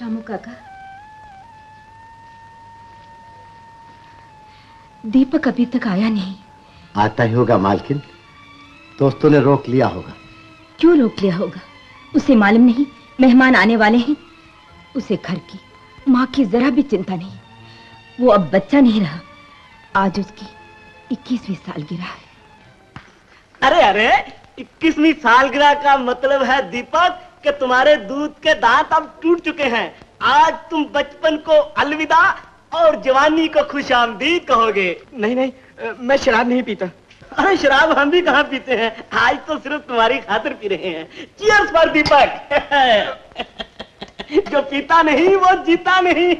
रामू काका, दीपक अभी तक आया नहीं। आता ही होगा मालकिन, दोस्तों ने रोक लिया होगा। क्यों रोक लिया होगा? उसे मालूम नहीं मेहमान आने वाले हैं। उसे घर की, माँ की जरा भी चिंता नहीं। वो अब बच्चा नहीं रहा। आज उसकी 21वीं सालगिरह है। अरे अरे, 21वीं सालगिरह का मतलब है दीपक कि तुम्हारे दूध के दांत अब टूट चुके हैं। आज तुम बचपन को अलविदा और जवानी को खुशामदीद कहोगे। नहीं नहीं, मैं शराब नहीं पीता। अरे शराब हम भी कहाँ पीते हैं, आज तो सिर्फ तुम्हारी खातिर पी रहे हैं। चीयर्स फॉर दीपक। जो पीता नहीं वो जीता नहीं।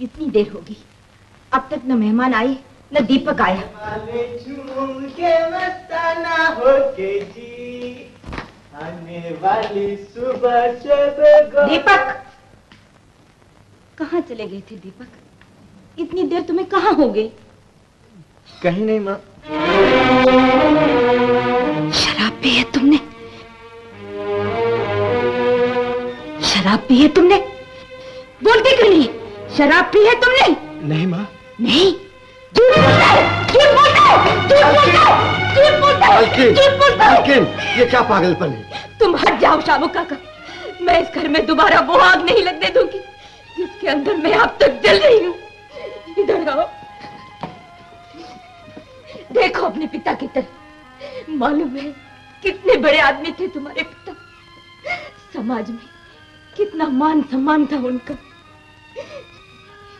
इतनी देर होगी, अब तक न मेहमान आए न दीपक आया। झूम के मस्ताना होके जी, आने वाली सुबह जब। दीपक, कहाँ चले गए थे दीपक? इतनी देर तुम्हें कहाँ हो गई? कहीं नहीं माँ। शराब पी है तुमने? शराब पी है तुमने? बोलते क्यों नहीं? शराब पी है तुमने? नहीं माँ। नहीं, झूठ बोलता है, झूठ बोलता है, झूठ बोलता है, झूठ बोलता है, झूठ बोलता है। मालकिन, ये क्या पागलपन है? तुम हट जाओ शामू काका। मैं इस घर में दोबारा वो आग नहीं लगने दूंगी जिसके अंदर मैं अब तक जल रही हूँ। इधर आओ, देखो अपने पिता की तरफ। मालूम है कितने बड़े आदमी थे तुम्हारे पिता। समाज में कितना मान सम्मान था उनका।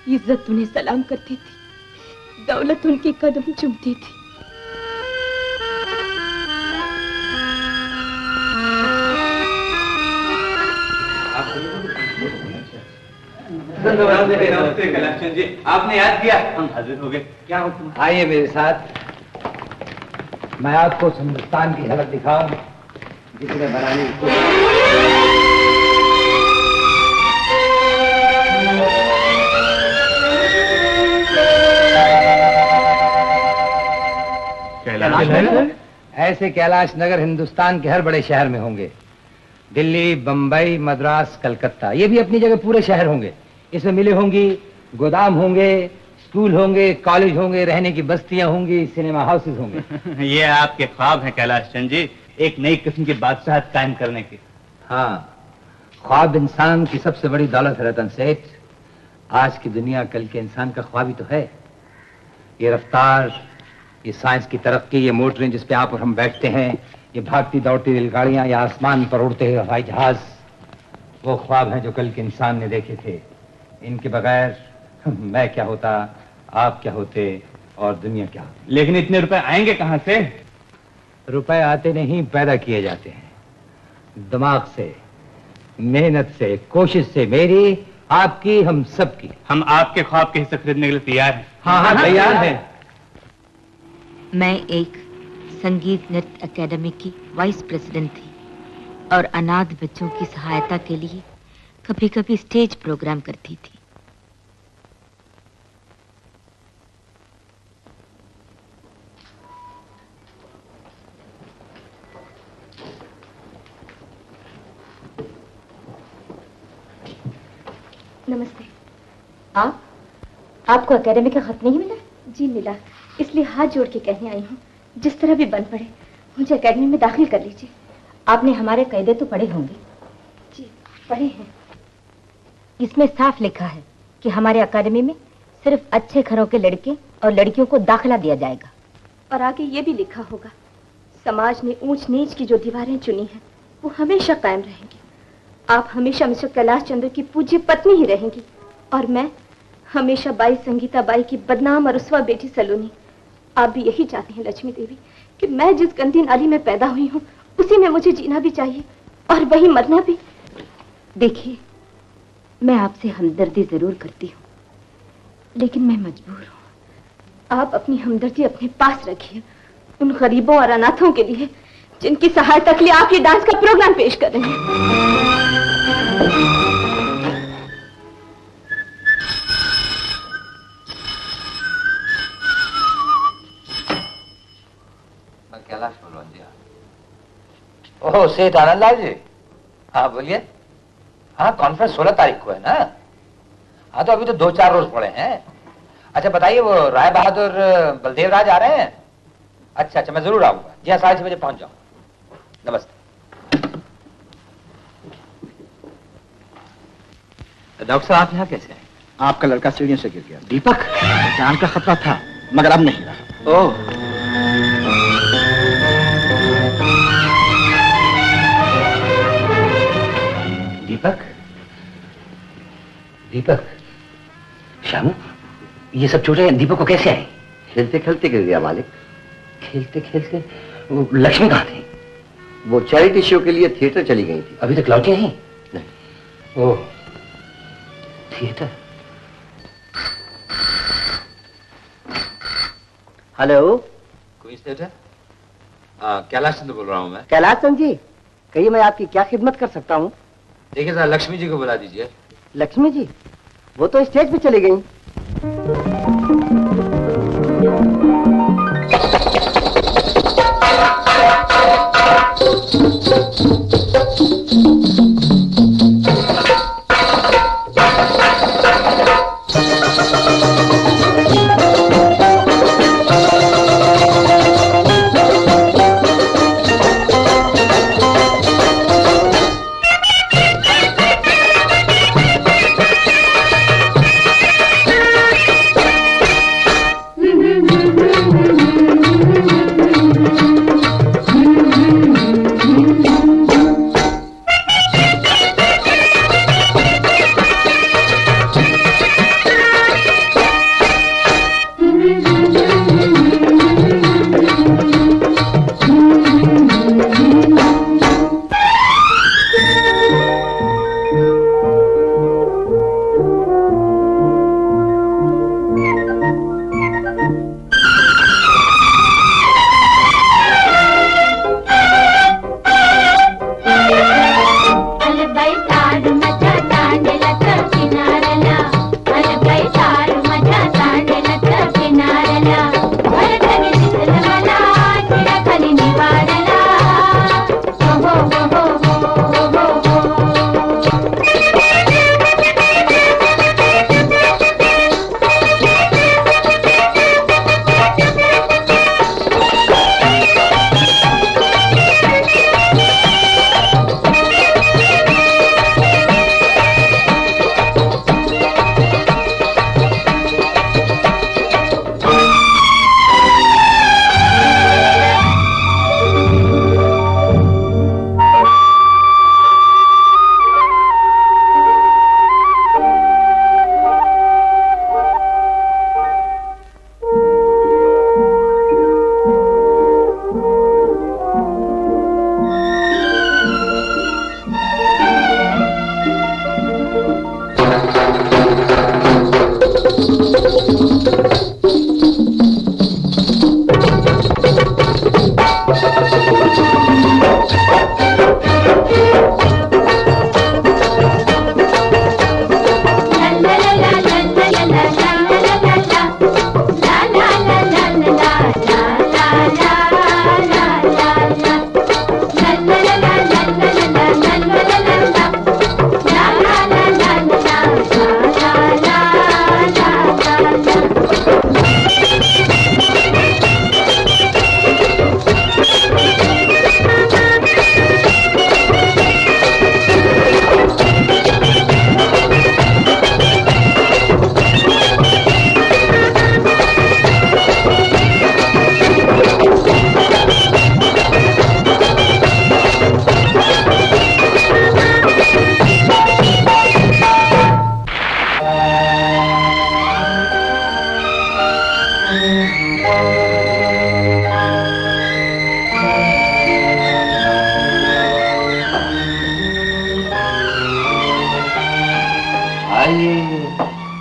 इज्जत उन्हें सलाम करती थी, दौलत उनके कदम चूमती थी। नमस्ते कैलाश जी, आपने याद किया, हम हाजिर हो गए। क्या हुक्म? आइए मेरे साथ, मैं आपको हिंदुस्तान की झलक दिखाऊं जिसने बनाने की कैलाश नगर। ऐसे कैलाश नगर हिंदुस्तान के हर बड़े शहर में होंगे। दिल्ली, बंबई, मद्रास, कलकत्ता, ये भी अपनी जगह पूरे शहर होंगे। इसमें मिले होंगी, गोदाम होंगे, स्कूल होंगे, कॉलेज होंगे, रहने की बस्तियां होंगी, सिनेमा हाउसेज होंगे। ये आपके ख्वाब हैं कैलाश चंद जी, एक नई किस्म की बादशाहत कायम करने की। हाँ, ख्वाब इंसान की सबसे बड़ी दौलत है रतन सेठ। आज की दुनिया कल के इंसान का ख्वाब ही तो है। ये रफ्तार, ये साइंस की तरक्की, ये मोटरें जिस पे आप और हम बैठते हैं, ये भागती दौड़ती रेलगाड़ियां, या आसमान पर उड़ते हुए हवाई जहाज, वो ख्वाब हैं जो कल के इंसान ने देखे थे। इनके बगैर मैं क्या होता, आप क्या होते और दुनिया क्या होती। लेकिन इतने रुपए आएंगे कहां से? रुपए आते नहीं, पैदा किए जाते हैं। दिमाग से, मेहनत से, कोशिश से, मेरी, आपकी, हम सबकी। हम आपके ख्वाब के हिस्से खरीदने के लिए तैयार हैं। हाँ हाँ, तैयार हैं। मैं एक संगीत नृत्य एकेडमी की वाइस प्रेसिडेंट थी और अनाथ बच्चों की सहायता के लिए कभी कभी स्टेज प्रोग्राम करती थी। नमस्ते। आपको एकेडमी का खत नहीं मिला? जी मिला, इसलिए हाथ जोड़ के कहने आई हूँ, जिस तरह भी बन पड़े मुझे एकेडमी में दाखिल कर लीजिए। आपने हमारे कायदे तो पढ़े होंगे? जी पढ़े हैं। इसमें साफ लिखा है कि हमारे एकेडमी में सिर्फ अच्छे घरों के लड़के और लड़कियों को दाखिला दिया जाएगा। और आगे ये भी लिखा होगा, समाज ने ऊंच नीच की जो दीवारें चुनी हैं वो हमेशा कायम रहेंगी। आप हमेशा मिस्टर कैलाश चंद्र की पूज्य पत्नी ही रहेंगी और मैं हमेशा बाई संगीता बाई की बदनाम और रुस्वा बेटी सलोनी। आप भी यही चाहती हैं लक्ष्मी देवी कि मैं जिस गंदी नाली में पैदा हुई हूँ उसी में मुझे जीना भी चाहिए और वही मरना भी। देखिए, मैं आपसे हमदर्दी जरूर करती हूँ, लेकिन मैं मजबूर हूँ। आप अपनी हमदर्दी अपने पास रखिए उन गरीबों और अनाथों के लिए जिनकी सहायता के लिए आप ये डांस का प्रोग्राम पेश कर रहे हैं। कैलाश बलवंतिया। ओह, सेठ आनंदलाल जी। हाँ बोलिए। हाँ, कॉन्फ्रेंस 16 तारीख को है ना? हाँ, तो अभी तो 2-4 रोज पड़े हैं। अच्छा बताइए, वो राय बहादुर बलदेव राज आ रहे हैं? अच्छा अच्छा, मैं जरूर आऊंगा। जी हाँ, 6:30 बजे पहुंच जाऊंगा। नमस्ते। डॉक्टर साहब, आप यहाँ कैसे हैं? आपका लड़का सीढ़ियों से गिर गया। दीपक? जान का खतरा था मगर अब नहीं रहा। ओह, दीपक? दीपक? श्यामू, ये सब चोटें दीपक को कैसे आई? खेलते खेलते गिर गया मालिक। खेलते खेलते? वो लक्ष्मी कहाँ थी? वो चैरिटी शो के लिए थिएटर चली गई थी। अभी तक लौटी नहीं? नहीं। Oh, theatre. Hello, Queens theatre? Kailash Chandra बोल रहा हूँ मैं। कैलाश चंद जी, कहिए मैं आपकी क्या खिदमत कर सकता हूँ? देखिए सर, लक्ष्मी जी को बुला दीजिए। लक्ष्मी जी? वो तो स्टेज पे चली गई।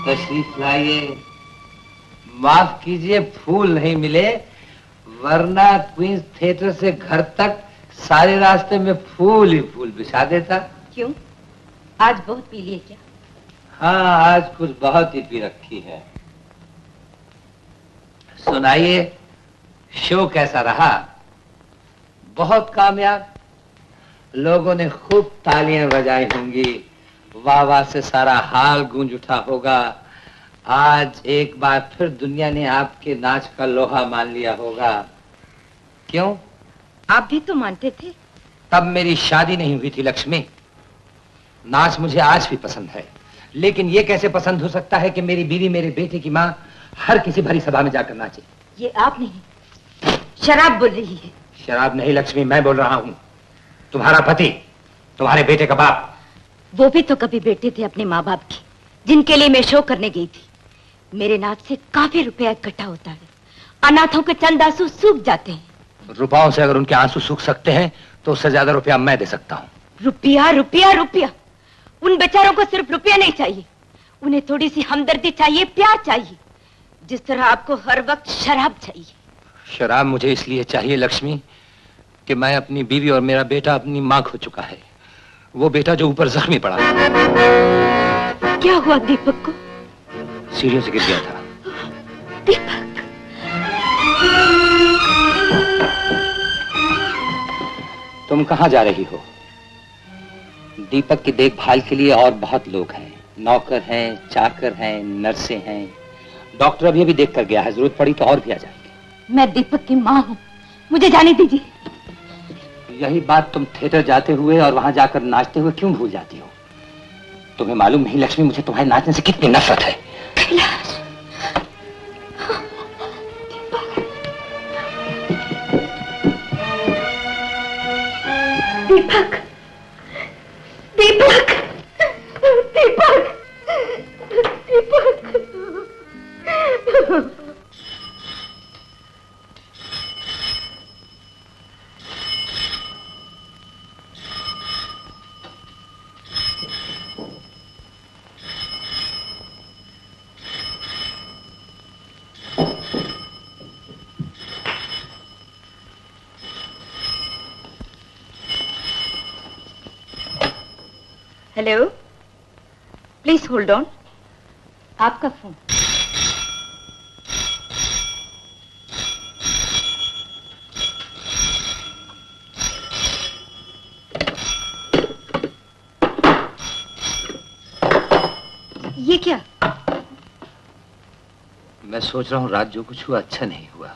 तशरीफ लाइए। माफ कीजिए फूल नहीं मिले, वरना क्वींस थिएटर से घर तक सारे रास्ते में फूल ही फूल बिछा देता। क्यों, आज बहुत पी लिए क्या? हाँ, आज कुछ बहुत ही पी रखी है। सुनाइए, शो कैसा रहा? बहुत कामयाब। लोगों ने खूब तालियां बजाई होंगी, वाह वाह से सारा हाल गूंज उठा होगा। आज एक बार फिर दुनिया ने आपके नाच का लोहा मान लिया होगा। क्यों? आप भी तो मानते थे। तब मेरी शादी नहीं हुई थी लक्ष्मी। नाच मुझे आज भी पसंद है, लेकिन ये कैसे पसंद हो सकता है कि मेरी बीवी, मेरे बेटे की माँ हर किसी भरी सभा में जाकर नाचे? ये आप नहीं, शराब बोल रही है। शराब नहीं लक्ष्मी, मैं बोल रहा हूँ। तुम्हारा पति, तुम्हारे बेटे का बाप। वो भी तो कभी बेटे थे अपने माँ बाप के, जिनके लिए मैं शो करने गई थी। मेरे नाच से काफी रुपया इकट्ठा होता है। अनाथों के चंद आंसू सूख जाते हैं। रुपयों से अगर उनके आंसू सूख सकते हैं तो उससे ज्यादा रुपया मैं दे सकता हूँ। रुपया रुपया रुपया, उन बेचारों को सिर्फ रुपया नहीं चाहिए, उन्हें थोड़ी सी हमदर्दी चाहिए, प्यार चाहिए, जिस तरह आपको हर वक्त शराब चाहिए। शराब मुझे इसलिए चाहिए लक्ष्मी कि मैं अपनी बीवी और मेरा बेटा अपनी मां खो चुका है। वो बेटा जो ऊपर जख्मी पड़ा था। क्या हुआ दीपक को? सीढ़ियों से गिर गया था। दीपक, तुम कहां जा रही हो? दीपक की देखभाल के लिए और बहुत लोग हैं। नौकर हैं, चाकर हैं, नर्सें हैं। डॉक्टर अभी अभी देख कर गया है, जरूरत पड़ी तो और भी आ जाएंगे। मैं दीपक की मां हूं, मुझे जाने दीजिए। यही बात तुम थिएटर जाते हुए और वहां जाकर नाचते हुए क्यों भूल जाती हो? तुम्हें मालूम नहीं लक्ष्मी, मुझे तुम्हारे नाचने से कितनी नफरत है। Kailash, Deepak, Deepak, Deepak, Deepak. Hello, please hold on. आपका फोन। ये क्या? मैं सोच रहा हूँ रात जो कुछ हुआ अच्छा नहीं हुआ।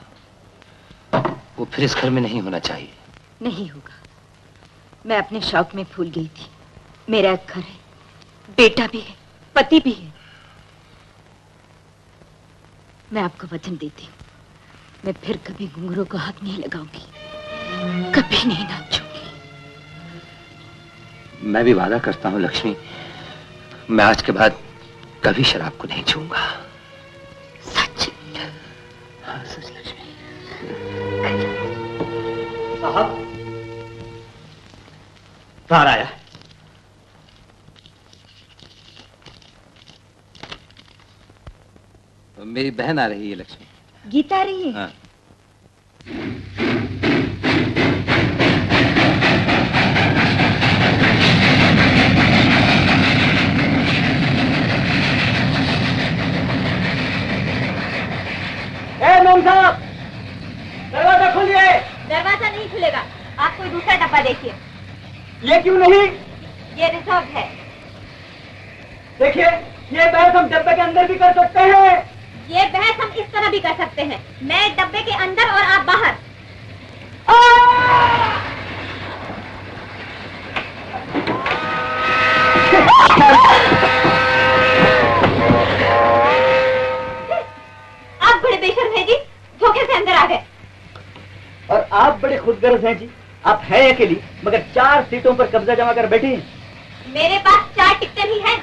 वो फिर इस घर में नहीं होना चाहिए। नहीं होगा। मैं अपने शौक में भूल गई थी। मेरा एक घर है, बेटा भी है, पति भी है। मैं आपको वचन देती हूँ, मैं फिर कभी घुंघरू को हाथ नहीं लगाऊंगी, कभी नहीं नाचूंगी। मैं भी वादा करता हूँ लक्ष्मी, मैं आज के बाद कभी शराब को नहीं छूंगा। सच? हाँ सच लक्ष्मी। साहब, तार आया। मेरी बहन आ रही है लक्ष्मी। गीता आ रही है? हाँ। मेम साहब, दरवाजा खोलिए। दरवाजा नहीं खुलेगा, आप कोई दूसरा डब्बा देखिए। ये क्यों नहीं? ये रिजर्व है। देखिए, ये बहस हम डब्बे के अंदर भी कर सकते हैं। ये बहस हम इस तरह भी कर सकते हैं, मैं डब्बे के अंदर और आप बाहर। आप बड़े बेशर्म हैं जी, धोखे से अंदर आ गए। और आप बड़े खुदगर्ज हैं जी। आप हैं अकेली, मगर 4 सीटों पर कब्जा जमा कर बैठी हैं। मेरे पास 4 टिकटें भी हैं।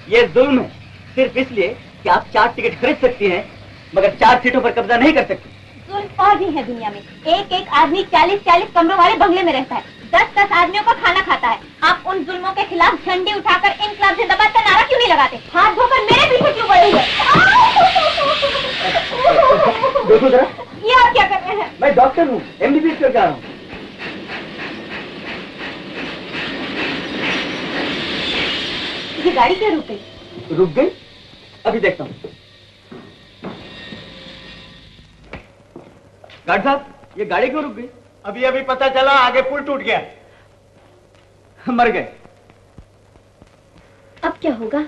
ये जुल्म है, सिर्फ इसलिए कि आप 4 टिकट खरीद सकती हैं, मगर 4 सीटों पर कब्जा नहीं कर सकती। जुल्म और भी है दुनिया में। एक एक आदमी 40-40 कमरों वाले बंगले में रहता है, 10-10 आदमियों का खाना खाता है। आप उन जुल्मों के खिलाफ झंडे उठाकर इनकलाब जिंदाबाद का नारा क्यों नहीं लगाते? हाथ धोकर मेरे पीछे क्यों पड़े हुए? देखो जरा, ये आप क्या कर रहे हैं? मैं डॉक्टर हूँ, MBBS करके आ रहा हूँ। ये गाड़ी क्या रुक गई? रुक गई? अभी देखता हूँ। गार्ड साहब, ये गाड़ी क्यों रुक गई? अभी अभी पता चला, आगे पुल टूट गया। मर गए। अब क्या होगा?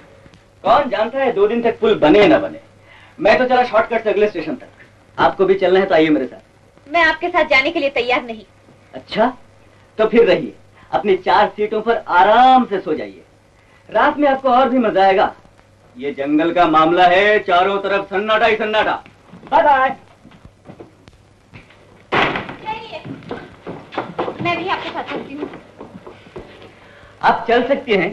कौन जानता है 2 दिन तक पुल बने न बने। मैं तो चला शॉर्टकट से अगले स्टेशन तक। आपको भी चलना है तो आइए मेरे साथ। मैं आपके साथ जाने के लिए तैयार नहीं। अच्छा, तो फिर रहिए, अपनी 4 सीटों पर आराम से सो जाइए। रात में आपको और भी मजा आएगा। ये जंगल का मामला है, चारों तरफ सन्नाटा ही सन्नाटा। Bye bye. मैं भी आपके साथ चलती हूँ। आप चल सकती हैं,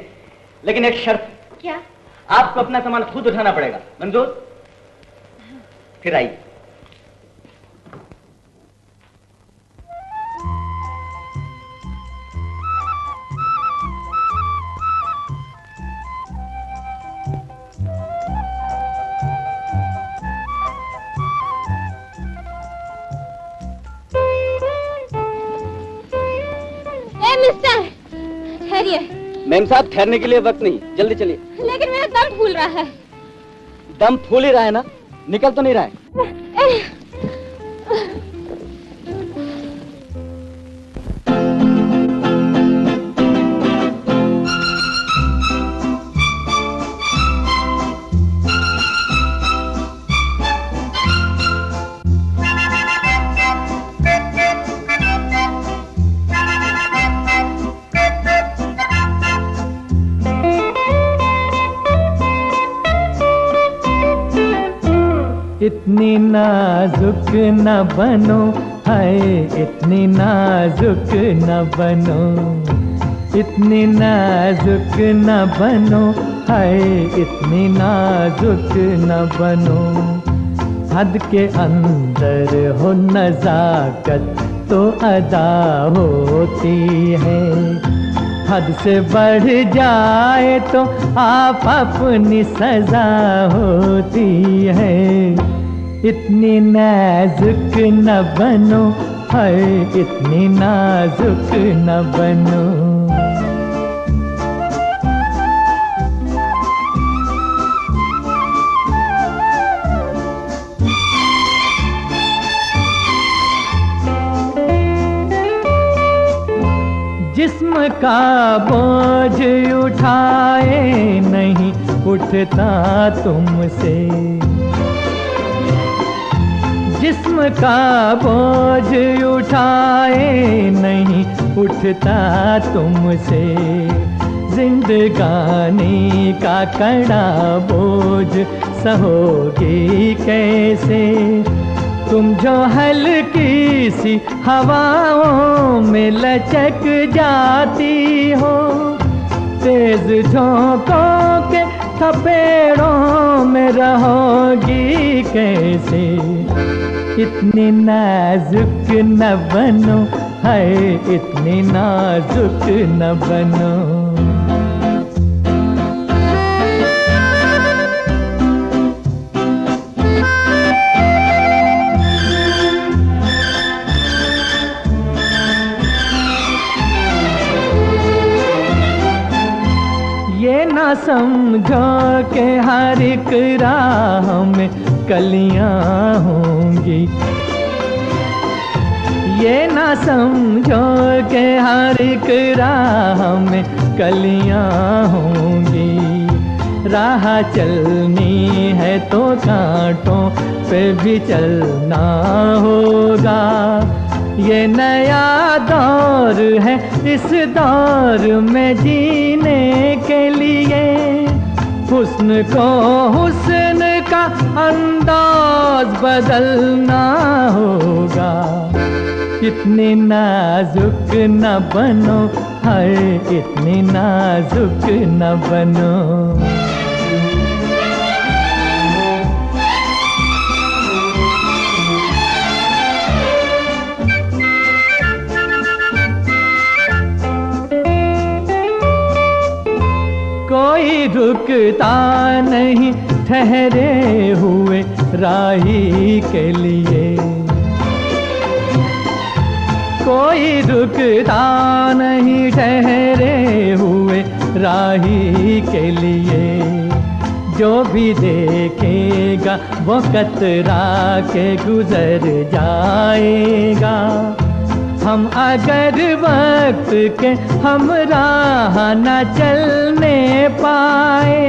लेकिन एक शर्त। क्या? आपको अपना सामान खुद उठाना पड़ेगा। मंजूर? फिर आइए। मिस्टर, ठहरिए। मैम साहब ठहरने के लिए वक्त नहीं, जल्दी चलिए। लेकिन मेरा दम फूल रहा है। दम फूल ही रहा है ना, निकल तो नहीं रहा है। इतनी नाजुक न बनो, हाय इतनी नाजुक न बनो, इतनी नाजुक न बनो, हाय इतनी नाजुक न बनो। हद के अंदर हो नजाकत तो अदा होती है, हद से बढ़ जाए तो आप अपनी सजा होती है। इतनी नाजुक न बनो, हाय इतनी नाजुक न बनो। जिस्म का बोझ उठाए नहीं उठता तुमसे, जिस्म का बोझ उठाए नहीं उठता तुमसे। जिंदगानी का कड़ा बोझ सहोगी कैसे, तुम जो हल्की सी हवाओं में लचक जाती हो, तेज झोंकों के थपेड़ों में रहोगी कैसे। इतनी नाजुक न बनो, हाय इतनी नाजुक न बनो। ये ना समझो कि हर एक राह में कलियां होंगी, ये ना समझो कि हर एक राह में कलियां होंगी। राह चलनी है तो कांटों पे भी चलना होगा। ये नया दौर है, इस दौर में जीने के लिए हुस्न को हुस्न का अंदाज बदलना होगा। इतनी नाजुक न बनो, हाय इतनी नाजुक न बनो। कोई रुकता नहीं ठहरे हुए राही के लिए, कोई रुकता नहीं ठहरे हुए राही के लिए। जो भी देखेगा वो कतरा के गुजर जाएगा। हम अगर वक्त के हम राह न चलने पाए,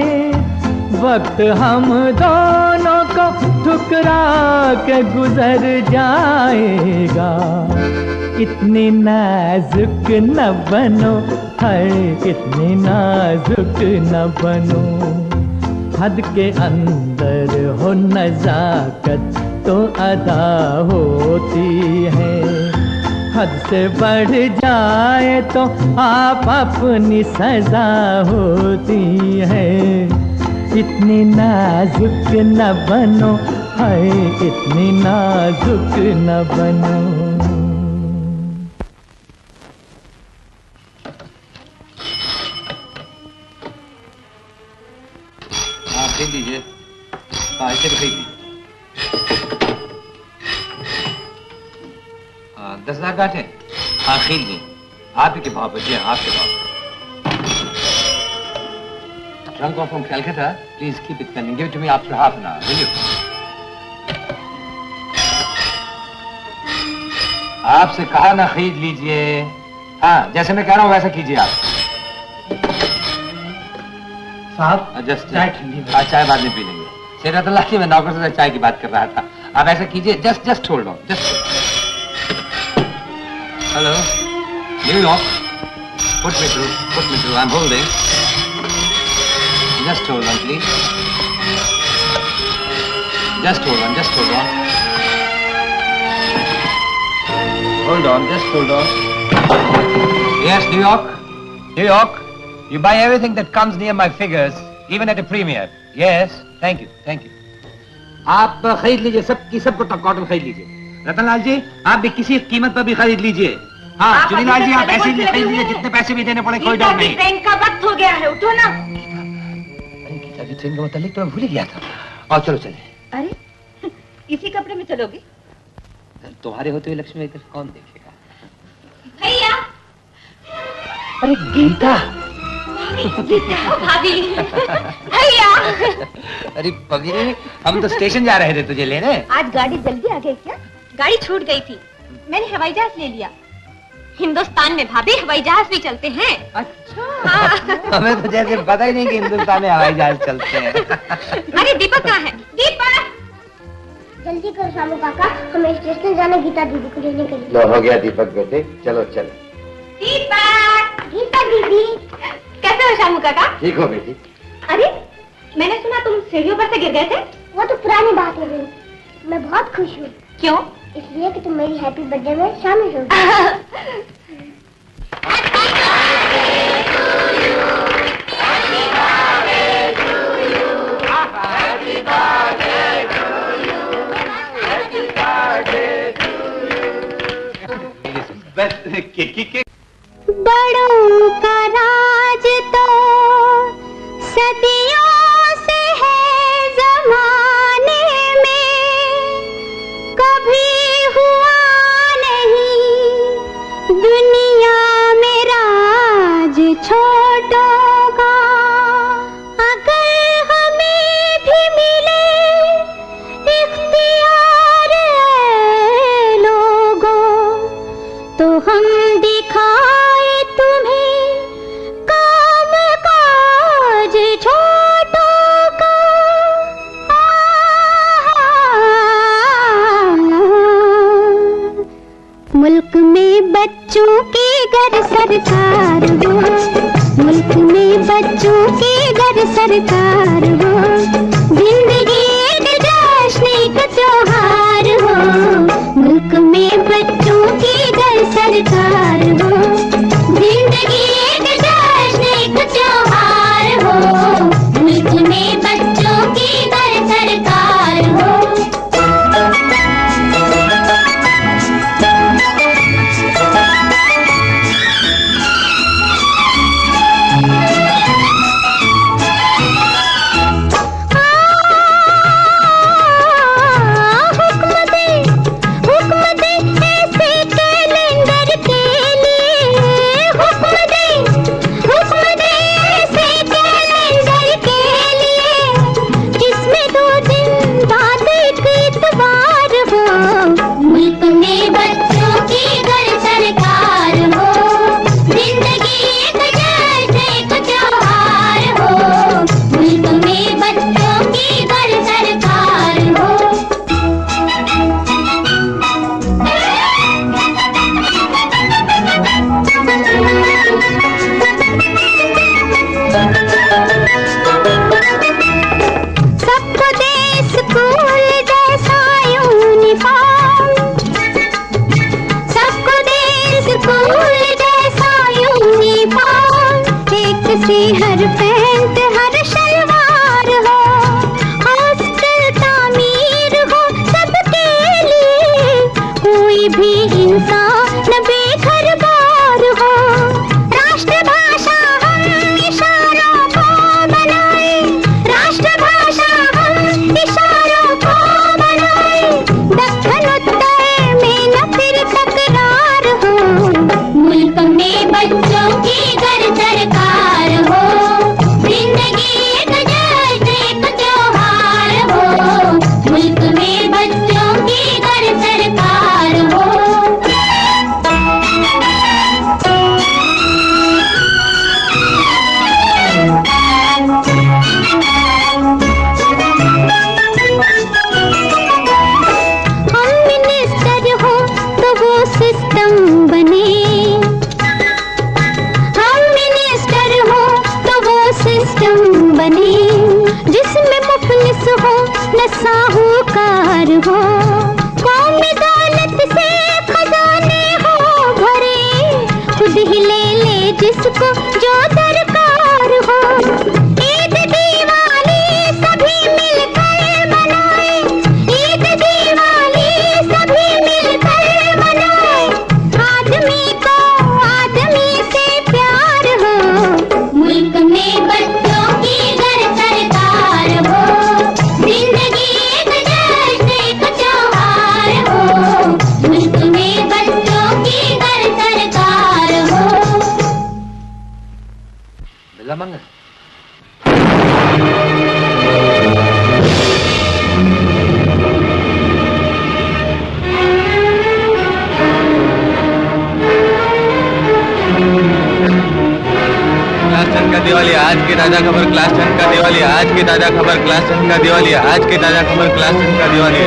वक्त हम दोनों को ठुकरा के गुजर जाएगा। इतनी नाजुक न बनो, हाय इतनी नाजुक न बनो। हद के अंदर हो नजाकत तो अदा होती है, हद से बढ़ जाए तो आप अपनी सजा होती है। इतनी नाजुक न बनो, हाय इतनी नाजुक न बनो। खरीद लीजिए, ऐसे भी खरीद लीजिए। 10,000 गांठें? हाँ खरीद ली। आप ही के भाव पे, जी हाँ, आपके भाव। Trunk off from Calcutta. Please keep it pending. Give it to me after half an hour, will you? आपसे कहा ना खरीद लीजिए। हाँ, जैसे मैं कह रहा हूँ वैसा कीजिए आप। साहब जस्ट चाय ठंडी। हाँ, चाय बाद में पी लेंगे। सेरतुल्लाह की मैं नौकर से चाय की बात कर रहा था। आप ऐसा कीजिए, just hold on, just. Hello, New York. Put me through. I'm holding. Just hold on, please. Just hold on. Hold on, just hold on. Yes, New York. You buy everything that comes near my figures, even at a premiere. Yes, thank you. आप खरीद लीजिए, सबको cotton खरीद लीजिए। रतनलाल जी, आप भी किसी कीमत पर भी खरीद लीजिए। हाँ, चुनीलाल जी, आप ऐसे ही खरीद लीजिए, जितने पैसे भी देने पड़े, कोई डर नहीं। ट्रेन का वक्त हो गया है, उठो ना। अरे गीता जी, ट्रेन का मतलब तो मैं भूल ही गया था। और चलो चले। अरे इसी कपड़े में चलोगे? तुम्हारे होते हुए लक्ष्मी इधर कौन देखेगा? भैया। अरे गीता। भाभी। भैया। अरे पगली, हम तो स्टेशन जा रहे थे तुझे लेने। आज गाड़ी जल्दी आ गई क्या? गाड़ी छूट गई थी, मैंने हवाई जहाज ले लिया। हिंदुस्तान में भाभी हवाई जहाज भी चलते हैं। अच्छा। हाँ। हमें तो जैसे पता ही नहीं कि हिंदुस्तान में हवाई जहाज चलते हैं। अरे दीपक कहाँ है? दीपक, जल्दी करो शामू काका, हमें स्टेशन जाना गीता दीदी को लेने के लिए। लो, हो गया दीपक बेटे, चलो। दीपक। गीता दीदी, कैसे हो शामू काका? ठीक हो बेटी? अरे मैंने सुना तुम सीढ़ियों पर से गिर गए थे। वो तो पुरानी बात है बहन, मैं बहुत खुश हूँ। क्यों? इसलिए कि तुम मेरी हैप्पी बर्थडे में शामिल हो। बड़ों का राज तो सदियों से है जमाने में, कभी हुआ नहीं दुनिया में राज छोटों का। अगर हमें भी मिले इख्तियार लोगों, तो हम दिखाए तुम्हें काम काज छोटों का। मुल्क में बच्चों के घर सरकार हो, मुल्क में बच्चों के घर सरकार हो, जिंदगी एक जश्न एक त्योहार हो। मुल्क में बच्चों के घर सरकार हो, जिंदगी एक जश्न एक त्योहार हो। मुल्क में बच्चों के घर सरकार हो। हुक्म दे ऐसे कैलेंडर के लिए मंगल। क्लास 10 का दिवाली आज की ताजा खबर, क्लास 10 का दिवाली आज की ताजा खबर, क्लास 10 का दिवाली आज की ताजा खबर, क्लास 10 का दिवाली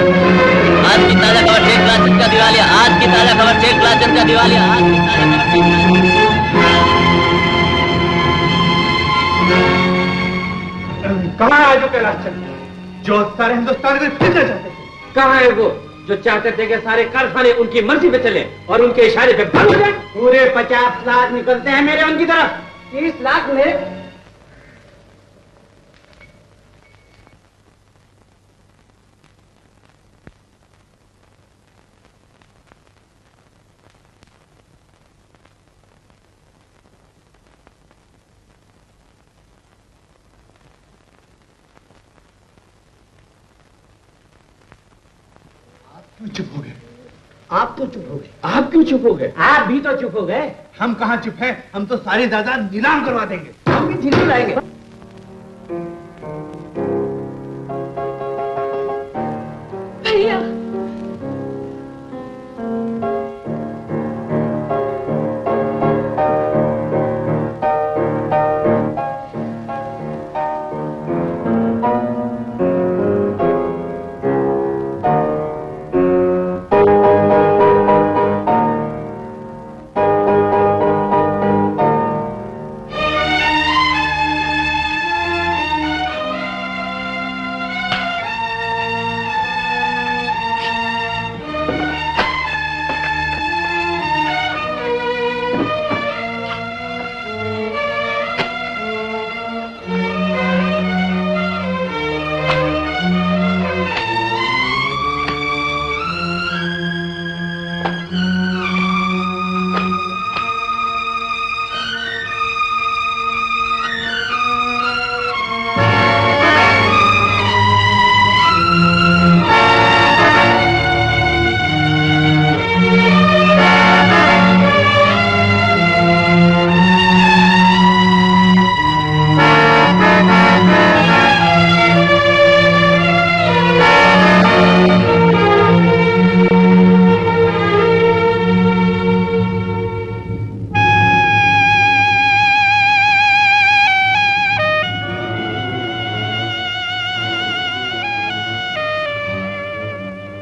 आज की ताजा खबर, चेक क्लास 10 का दिवाली आज की ताजा खबर, चेक क्लास 10 का दिवाली आज की ताजा खबर। कहाँ है जो कैलाश चंद जो सारे हिंदुस्तान को फिरना चाहते थे? कहाँ है वो जो चाहते थे कि सारे कारखाने उनकी मर्जी पे चले और उनके इशारे पे बंद हो जाए? पूरे 50 लाख निकलते हैं मेरे उनकी तरफ। 30 लाख में चुप हो गए। आप तो चुप हो गए। आप क्यों चुप हो गए? आप भी तो चुप हो गए। हम कहाँ चुप हैं? हम तो सारी जायदाद नीलाम करवा देंगे। हम भी दिल्ली लाएंगे। भैया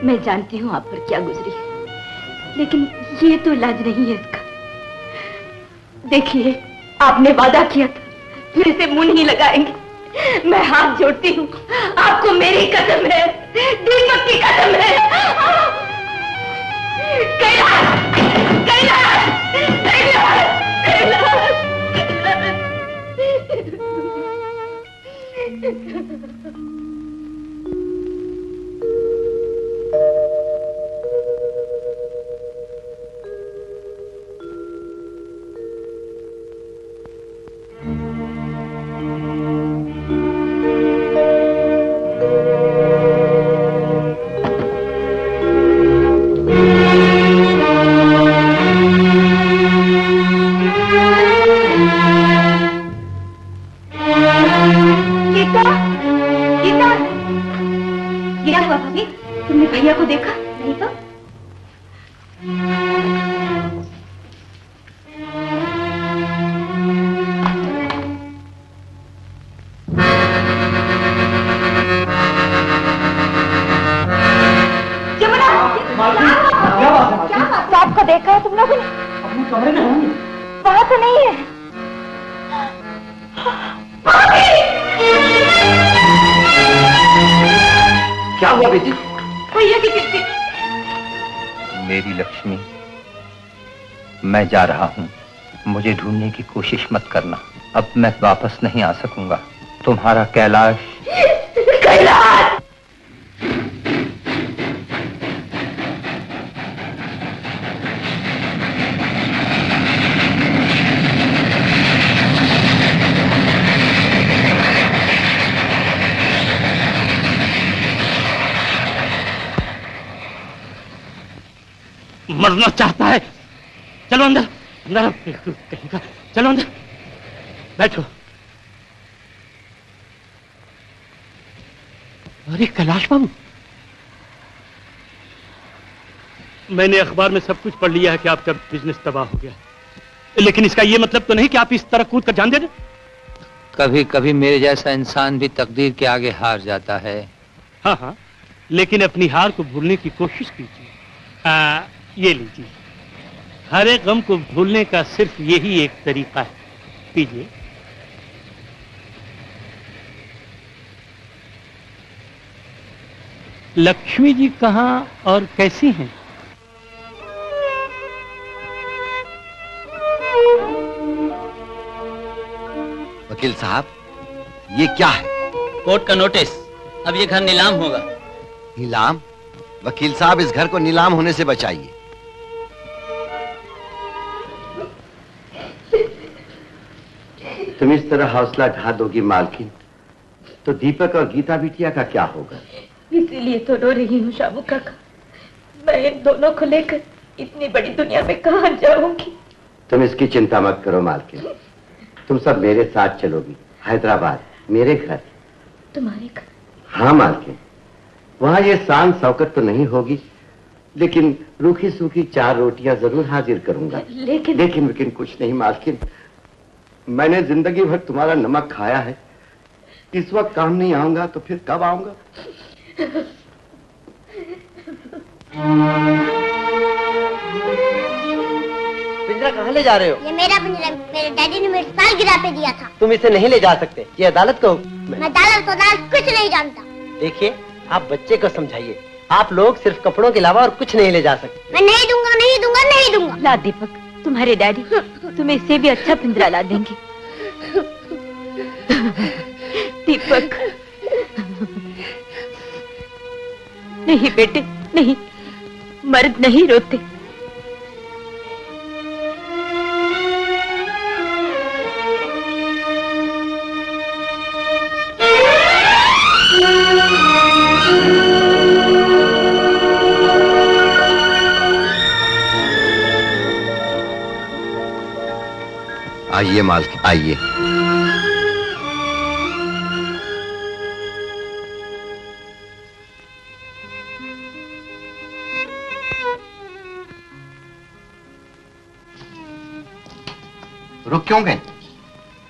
मैं जानती हूँ आप पर क्या गुजरी है, लेकिन ये तो इलाज नहीं है इसका। देखिए, आपने वादा किया था फिर इसे मुंह नहीं लगाएंगे। मैं हाथ जोड़ती हूँ, आपको मेरी कसम है, दीपक की कसम है। कैलाश, कैलाश, कैलाश, कैलाश। तुमने भैया को देखा? नहीं तो। क्या बात? सांप को देखा है तुम लोगों ने? अपने कमरे में होंगे। वहां तो नहीं है। क्या हुआ बेटी? भैया की चिट्ठी। मेरी लक्ष्मी, मैं जा रहा हूँ। मुझे ढूंढने की कोशिश मत करना। अब मैं वापस नहीं आ सकूंगा। तुम्हारा कैलाश। कैलाश! मरना चाहता है। चलो अंदर, अंदर कहीं का। चलो अंदर बैठो। अरे कैलाश बाबू, मैंने अखबार में सब कुछ पढ़ लिया है कि आपका बिजनेस तबाह हो गया, लेकिन इसका ये मतलब तो नहीं कि आप इस तरह कूद कर जान दे दो। कभी कभी मेरे जैसा इंसान भी तकदीर के आगे हार जाता है। हाँ हाँ, लेकिन अपनी हार को भूलने की कोशिश कीजिए। ये लीजिए, हर एक गम को भूलने का सिर्फ यही एक तरीका है, पीजिए। लक्ष्मी जी कहाँ और कैसी हैं? वकील साहब, ये क्या है? कोर्ट का नोटिस, अब ये घर नीलाम होगा। नीलाम? वकील साहब, इस घर को नीलाम होने से बचाइए। तुम इस तरह हौसला ढा दोगी मालकिन, तो दीपक और गीता बिटिया का क्या होगा? इसीलिए तो रो रही हूँ शामू काका। मैं इन दोनों को लेकर इतनी बड़ी दुनिया में कहाँ जाऊंगी? तुम इसकी चिंता मत करो मालकिन, तुम सब मेरे साथ चलोगी हैदराबाद, मेरे घर। तुम्हारे घर? हाँ मालकिन, वहाँ ये शान शौकत तो नहीं होगी, लेकिन रूखी सूखी 4 रोटियां जरूर हाजिर करूंगा। लेकिन कुछ नहीं मालकिन, मैंने जिंदगी भर तुम्हारा नमक खाया है। इस वक्त काम नहीं आऊंगा तो फिर कब आऊंगा? पिंजरा कहाँ ले जा रहे हो? ये मेरा पिंजरा मेरे डैडी ने मेरे सालगिरह पे दिया था। तुम इसे नहीं ले जा सकते, ये अदालत का हुक्म है। मैं अदालत कुछ नहीं जानता। देखिए, आप बच्चे को समझाइए, आप लोग सिर्फ कपड़ों के अलावा और कुछ नहीं ले जा सकते। मैं नहीं दूंगा, नहीं दूंगा, नहीं दूंगा। ला दीपक, तुम्हारे डैडी तुम्हें इससे भी अच्छा पिंजरा ला देंगे। दीपक, नहीं बेटे नहीं, मर्द नहीं रोते। आइए मालकिन, आइए। रुक क्यों गए?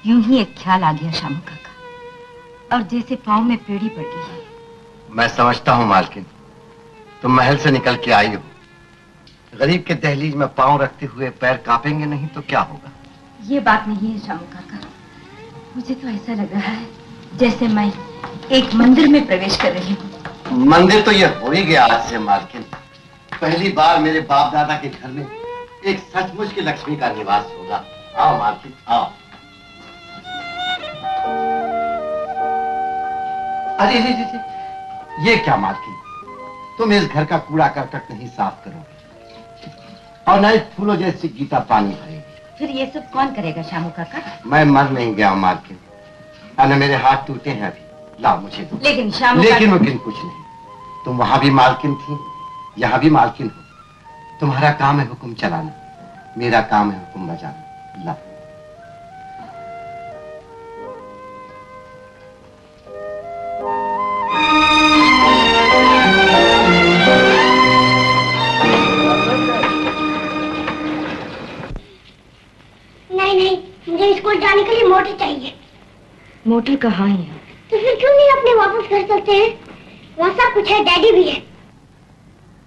यूं ही एक ख्याल आ गया शामू काका, और जैसे पाँव में पेड़ी पड़ गई है। मैं समझता हूँ मालकिन, तुम महल से निकल के आई हो। गरीब के दहलीज में पांव रखते हुए पैर कांपेंगे नहीं तो क्या होगा? ये बात नहीं है शामू काका, मुझे तो ऐसा लग रहा है जैसे मैं एक मंदिर में प्रवेश कर रही हूँ। मंदिर तो ये हो ही गया आज से मालकिन। पहली बार मेरे बाप दादा के घर में एक सचमुच की लक्ष्मी का निवास होगा। आओ मालकिन, आओ। अरे ये क्या मालकिन, तुम इस घर का कूड़ा करकट नहीं साफ करोगे और न फूलों जैसी गीता पानी भरेगी। फिर ये सब कौन करेगा शामू काका? मैं मर नहीं गया मालकिन, और मेरे हाथ टूटे हैं अभी। लाओ मुझे दो। लेकिन शामू लेकिन कुछ नहीं, तुम वहां भी मालकिन थी, यहाँ भी मालकिन हो। तुम्हारा काम है हुक्म चलाना, मेरा काम है हुक्म बजाना। ला। नहीं, मुझे स्कूल जाने के लिए मोटर चाहिए। मोटर कहाँ है? तो फिर क्यों नहीं अपने वापस घर चलते हैं? वहाँ सब कुछ है, डैडी भी है।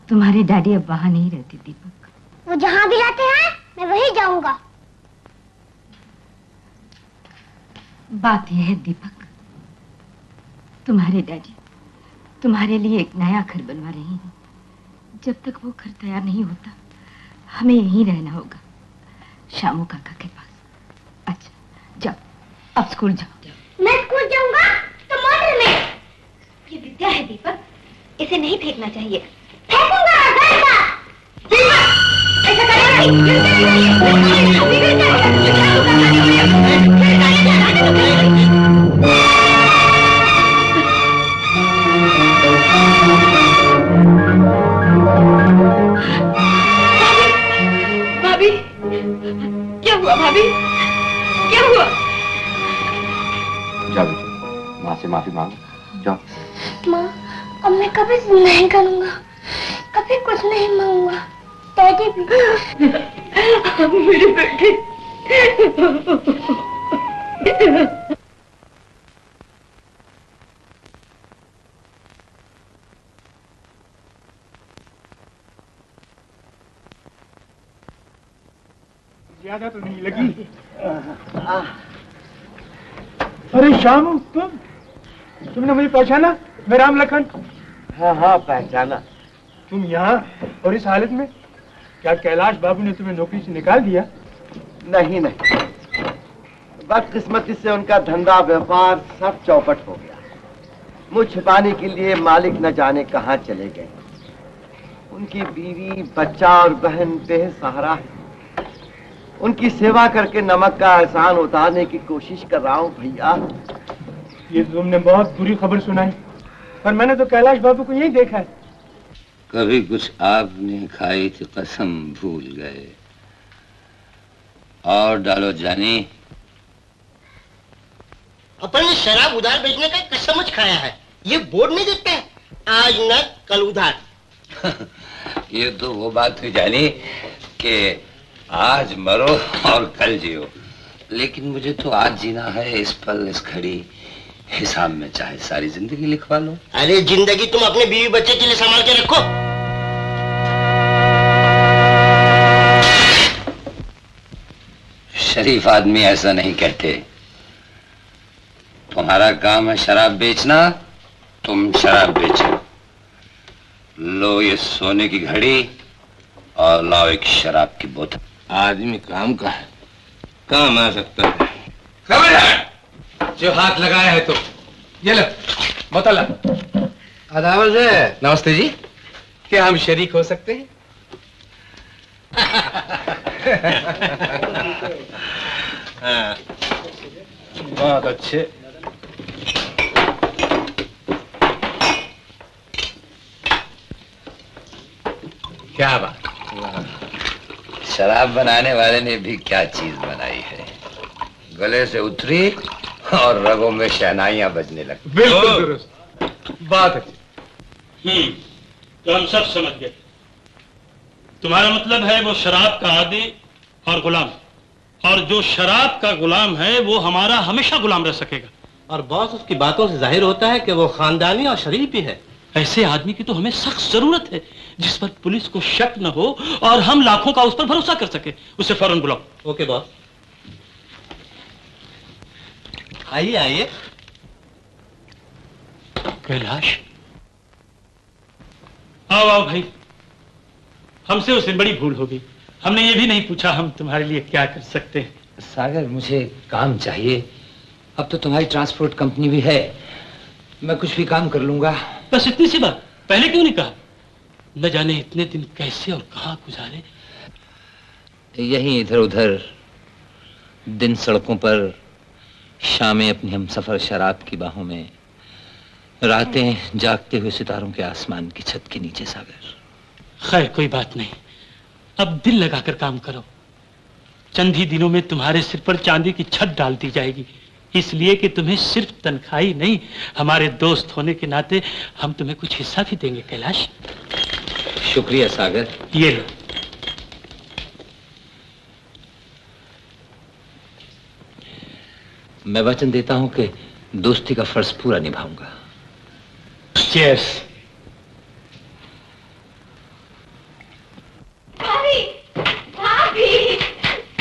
तुम्हारे डैडी अब वहाँ नहीं रहते दीपक। वो जहाँ भी रहते हैं मैं वहीं जाऊंगा। बात यह है दीपक, तुम्हारे डैडी तुम्हारे लिए एक नया घर बनवा रहे हैं। जब तक वो घर तैयार नहीं होता हमें यहीं रहना होगा, शामू काका के पास। अच्छा जाओ, अब स्कूल जाओ। मैं स्कूल जाऊंगा तो मोटर में। ये विद्या है दीपक, इसे नहीं फेंकना चाहिए। फेंकूंगा, ऐसा भाभी, क्या हुआ भाभी, क्या हुआ? जाओ बेटी, माँ से माफी मांगो, जाओ। माँ अब मैं कभी नहीं करूँगा, कभी कुछ नहीं मांगूंगा। डैडी भी। मेरे बेटे। ज्यादा तो नहीं लगी? अरे शामू, तुमने मुझे पहचाना? मैं राम लखन। हाँ पहचाना। तुम यहाँ और इस हालत में? क्या कैलाश बाबू ने तुम्हें नौकरी से निकाल दिया? नहीं, बदकिस्मती से उनका धंधा व्यापार सब चौपट हो गया। मुझ छिपाने के लिए मालिक न जाने कहाँ चले गए। उनकी बीवी, बच्चा और बहन बेसहारा है। उनकी सेवा करके नमक का एहसान उतारने की कोशिश कर रहा हूँ भैया। ये तुमने बहुत बुरी खबर सुनाई, पर मैंने तो कैलाश बाबू को यही देखा है। कभी कुछ आपने खाई थी कसम भूल गए। और डालो जानी। अपन ने शराब उधार बेचने का कसम खाया है। ये बोर्ड में देखते हैं, आज न कल उधार। ये तो वो बात हुई जानी कि आज मरो और कल जियो, लेकिन मुझे तो आज जीना है, इस पल इस घड़ी। हिसाब में चाहे सारी जिंदगी लिखवा लो। अरे जिंदगी तुम अपने बीवी बच्चे के लिए संभाल के रखो। शरीफ आदमी ऐसा नहीं कहते। तुम्हारा काम है शराब बेचना, तुम शराब बेचो। लो ये सोने की घड़ी और लाओ एक शराब की बोतल। आदमी काम का है, काम आ सकता है। खबरदार जो हाथ लगाया है तो ये लो बोतल। अदावत है। नमस्ते जी, क्या हम शरीक हो सकते हैं? हाँ, बहुत अच्छे। क्या बात, शराब बनाने वाले ने भी क्या चीज बनाई है। गले से उतरी और रगों में शहनाइयां बजने लगी। बिल्कुल दुरुस्त, बात अच्छी। तो हम सब समझ गए। तुम्हारा मतलब है वो शराब का आदी और गुलाम, और जो शराब का गुलाम है वो हमारा हमेशा गुलाम रह सकेगा। और बॉस, उसकी बातों से जाहिर होता है कि वो खानदानी और शरीफ भी है। ऐसे आदमी की तो हमें सख्त जरूरत है, जिस पर पुलिस को शक न हो और हम लाखों का उस पर भरोसा कर सके। उसे फौरन बुलाओ। Okay boss. आइए आइए। कैलाश, आओ आओ भाई। हमसे उस दिन बड़ी भूल हो गई, हमने ये भी नहीं पूछा हम तुम्हारे लिए क्या कर सकते हैं। सागर, मुझे काम चाहिए। अब तो तुम्हारी ट्रांसपोर्ट कंपनी भी है, मैं कुछ भी काम कर लूंगा। बस इतनी सी बात, पहले क्यों नहीं कहा? न जाने इतने दिन कैसे और कहां गुजारे। यहीं इधर उधर, दिन सड़कों पर, शामें अपनी हमसफर शराब की बाहों में, रातें जागते हुए सितारों के आसमान की छत के नीचे। सागर, खैर कोई बात नहीं, अब दिल लगाकर काम करो। चंद ही दिनों में तुम्हारे सिर पर चांदी की छत डाल दी जाएगी, इसलिए कि तुम्हें सिर्फ तनख्वाही नहीं, हमारे दोस्त होने के नाते हम तुम्हें कुछ हिस्सा भी देंगे। कैलाश, शुक्रिया सागर। ये लो। मैं वचन देता हूं कि दोस्ती का फर्ज पूरा निभाऊंगा। चीयर्स। भाभी, भाभी,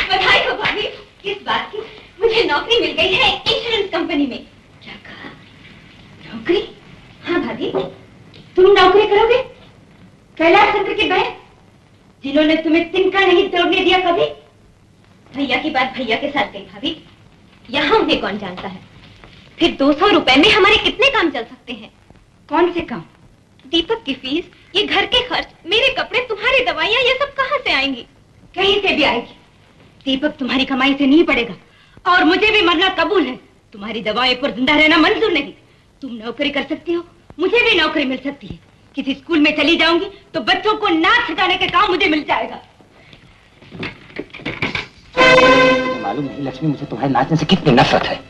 बधाई हो भाभी। किस बात की? मुझे नौकरी मिल गई है इंश्योरेंस कंपनी में। क्या कहा? नौकरी? हाँ भाभी, तुम नौकरी करोगे? कैलाश चंद्र की बहन, जिन्होंने तुम्हें तिनका नहीं तोड़ने दिया कभी। भैया की बात भैया के साथ गई भाभी, यहाँ उन्हें कौन जानता है। फिर 200 रुपए में हमारे कितने काम चल सकते हैं? कौन से काम? दीपक की फीस, ये घर के खर्च, मेरे कपड़े, तुम्हारी दवाइयाँ, ये सब कहाँ से आएंगी? कहीं से भी आएगी। दीपक तुम्हारी कमाई से नहीं पड़ेगा, और मुझे भी मरना कबूल है। तुम्हारी दवाओं पर जिंदा रहना मंजूर नहीं। तुम नौकरी कर सकती हो, मुझे भी नौकरी मिल सकती है। किसी स्कूल में चली जाऊंगी तो बच्चों को नाच सिखाने का काम मुझे मिल जाएगा। मालूम नहीं लक्ष्मी, मुझे तुम्हारे नाचने से कितनी नफरत है।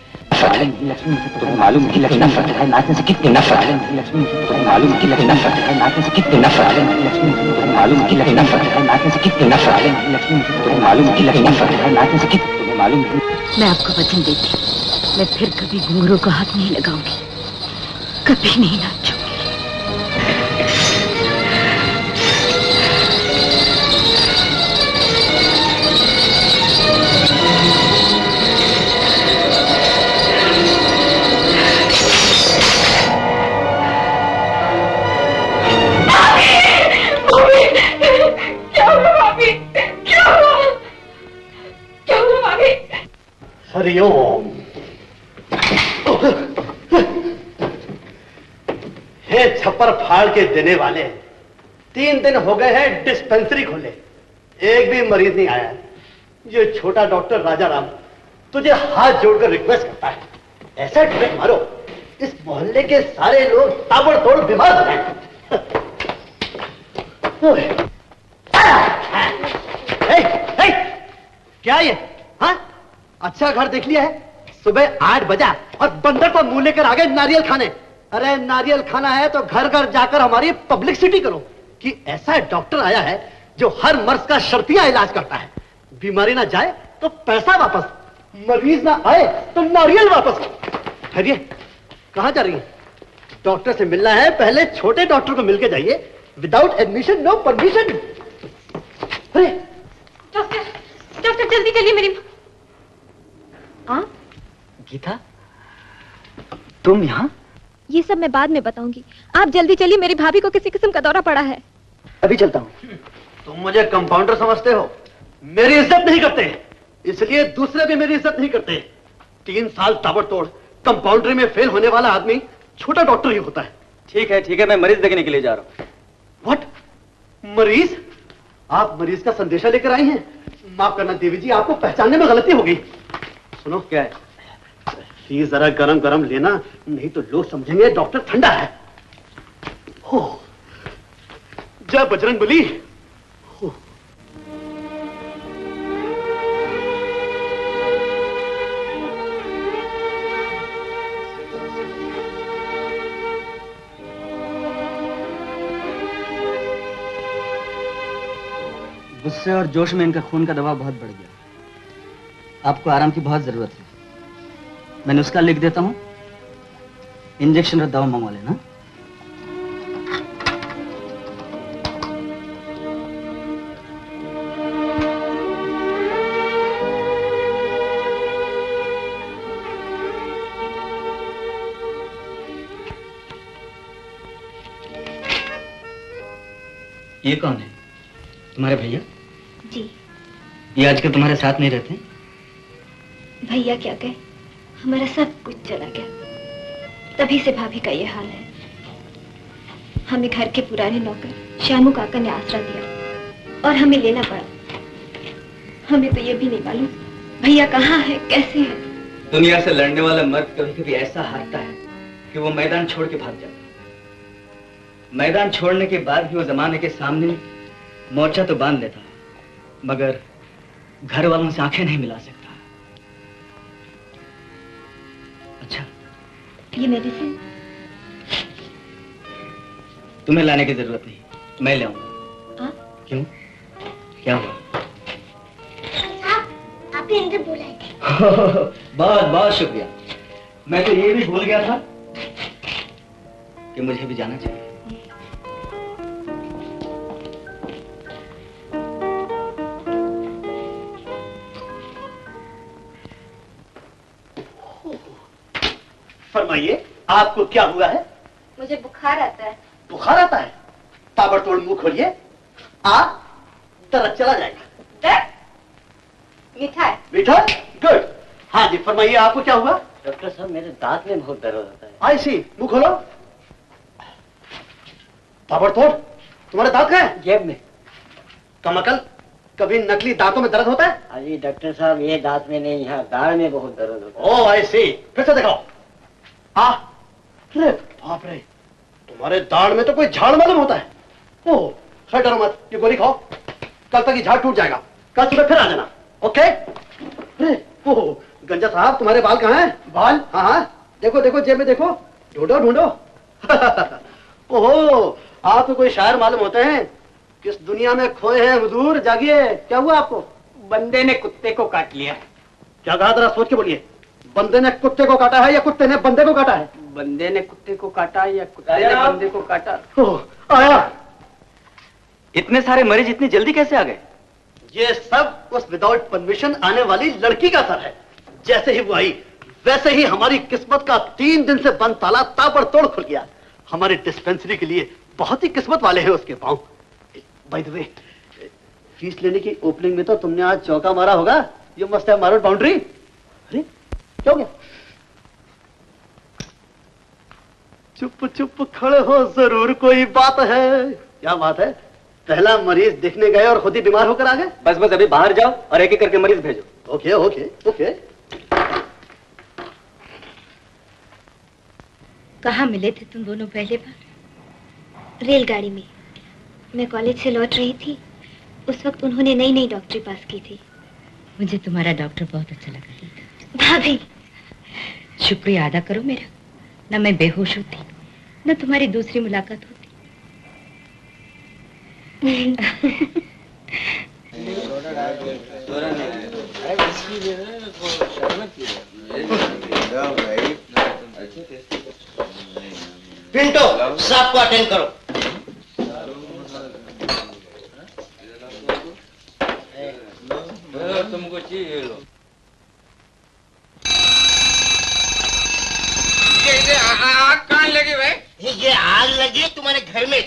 नफरत है। लक्ष्मी से तुम्हें मालूम है कि नफरत है नाचने से कितनी नफरत है। लक्ष्मी से तुम्हें मालूम है कि नफरत है नाचने से कितनी नफरत है। लक्ष्मी से तुम्हें मालूम है कि नफरत है नाचने से कितनी नफरत है। लक्ष्मी से तुम्हें मालूम है कि नफरत है नाचने से कितनी तुम्हें मालूम है। मैं आपको वचन देती, मैं फिर कभी घुंघरू को हाथ नहीं लगाऊंगी, कभी नहीं नाचूंगी। हरिओम। हे छप्पर फाड़ के देने वाले, 3 दिन हो गए हैं डिस्पेंसरी खोले, एक भी मरीज नहीं आया। ये छोटा डॉक्टर राजा राम तुझे हाथ जोड़कर रिक्वेस्ट करता है, ऐसा ट्रिक मारो इस मोहल्ले के सारे लोग ताबड़तोड़ बीमार हो जाएं। क्या ये? हाँ, अच्छा घर देख लिया है? सुबह 8 बजा और बंदर तो मुंह लेकर आ गए नारियल खाने। अरे नारियल खाना है तो घर घर जाकर हमारी पब्लिसिटी करो कि ऐसा डॉक्टर आया है जो हर मर्ज का शर्तिया इलाज करता है। बीमारी ना जाए तो पैसा वापस, मरीज ना आए तो नारियल वापस। खैरिए, कहां जा रही है? डॉक्टर से मिलना है, पहले छोटे डॉक्टर को मिलके जाइए। Without admission no permission. अरे डॉक्टर जल्दी चलिए, मेरी गीता, तुम यहाँ? ये सब मैं बाद में बताऊंगी, आप जल्दी चलिए, मेरी भाभी को किसी किस्म का दौरा पड़ा है। अभी चलता हूँ। तुम मुझे कंपाउंडर समझते हो, मेरी इज्जत नहीं करते, इसलिए दूसरे भी मेरी इज्जत नहीं करते। 3 साल ताबड़तोड़ कंपाउंडरी में फेल होने वाला आदमी छोटा डॉक्टर ही होता है। ठीक है, मैं मरीज देखने के लिए जा रहा हूँ। व्हाट? मरीज? आप मरीज का संदेशा लेकर आई हैं? माफ करना देवी जी, आपको पहचानने में गलती हो गई। सुनो, क्या है? फीस जरा गरम गरम लेना, नहीं तो लोग समझेंगे डॉक्टर ठंडा है। हो, जय बजरंगबली। गुस्से और जोश में इनका खून का दबाव बहुत बढ़ गया। आपको आराम की बहुत जरूरत है। मैं नुस्खा लिख देता हूं, इंजेक्शन और दवा मंगवा लेना। ये कौन है? तुम्हारे भैया? जी। ये आजकल तुम्हारे साथ नहीं रहते? भैया क्या गए, हमारा सब कुछ चला गया, तभी से भाभी का ये हाल है। हमें घर के पुराने नौकर श्यामू काका ने आसरा दिया और हमें लेना पड़ा। हमें तो ये भी नहीं मालूम भैया कहाँ है, कैसे है। दुनिया से लड़ने वाला मर्द कभी कभी ऐसा हारता है कि वो मैदान छोड़ के भाग जाता है। मैदान छोड़ने के बाद भी वो जमाने के सामने मोर्चा तो बांध लेता, मगर घर वालों से आंखें नहीं मिला सकता। अच्छा, ये मेडिसिन तुम्हें लाने की जरूरत नहीं, मैं ले आऊंगा। क्यों, क्या हुआ? आप ही अंदर बुलाए थे। बहुत बहुत शुक्रिया। मैं तो ये भी भूल गया था कि मुझे भी जाना चाहिए। फरमाइए, आपको क्या हुआ है? मुझे बुखार आता है। बुखार आता है? ताबड़तोड़ मुंह खोलिए, दर्द चला जाएगा। दर्द? मीठा है। मीठा? गुड। हाँ जी, फरमाइए, आपको क्या हुआ? डॉक्टर साहब, मेरे दांत में बहुत दर्द होता है। आई सी, मुंह खोलो। ताबड़तोड़, तुम्हारे दांत कहाँ हैं? जेब में। कमअकल, कभी नकली दांतों में दर्द होता है? अजी डॉक्टर साहब, ये दांत में नहीं, यहाँ दाढ़ में बहुत दर्द होता है। ओह आई सी, फिर से दिखाओ। अरे बाप रे, तुम्हारे दाढ़ में तो कोई झाड़ मालूम होता है। ओह, खैर डरो मत, ये गोली खाओ, कल तक ये झाड़ टूट जाएगा। कल सुबह फिर आ जाना, ओके? अरे ओह, गंजा साहब तुम्हारे बाल कहाँ हैं? बाल? हाँ हाँ, देखो देखो जेब में देखो, ढूंढो ढूंढो। ओहो, आप तो कोई शायर मालूम होते हैं। किस दुनिया में खोए हैं हुजूर, जागिए। क्या हुआ आपको? बंदे ने कुत्ते को काट लिया। क्या कहा, जरा सोच के बोलिए। बंदे ने कुत्ते को काटा है या कुत्ते ने बंदे को काटा है? बंदे ने कुत्ते को काटा या कुत्ते ने बंदे को काटा? आया। इतने सारे मरीज इतनी जल्दी कैसे आ गए? ये सब उस विदाउट परमिशन आने वाली लड़की का असर है। जैसे ही वो आई वैसे ही हमारी किस्मत का 3 दिन से बंद ताला ताबड़तोड़ खुल गया। हमारी डिस्पेंसरी के लिए बहुत ही किस्मत वाले हैं उसके पांव। बाय द वे, फीस लेने की ओपनिंग में तो तुमने आज चौका मारा होगा। You must have marred boundary. अरे क्या हो गया? चुप चुप खड़े हो, जरूर कोई बात है। क्या बात है? पहला मरीज देखने गए और खुद ही बीमार होकर आ गए। बस बस अभी बाहर जाओ और एक एक करके मरीज भेजो। Okay okay okay. कहाँ मिले थे तुम दोनों पहले बार? रेलगाड़ी में। मैं कॉलेज से लौट रही थी, उस वक्त उन्होंने नई नई डॉक्टरी पास की थी। मुझे तुम्हारा डॉक्टर बहुत अच्छा लगा। भाभी, शुक्रिया अदा करो मेरा। न मैं बेहोश होती, न तुम्हारी दूसरी मुलाकात होती। पिंटो, साहब को अटेंड करो। तुमको चाहिए लो। ये आग कहाँ लगी भाई? ये आग लगी तुम्हारे घर में।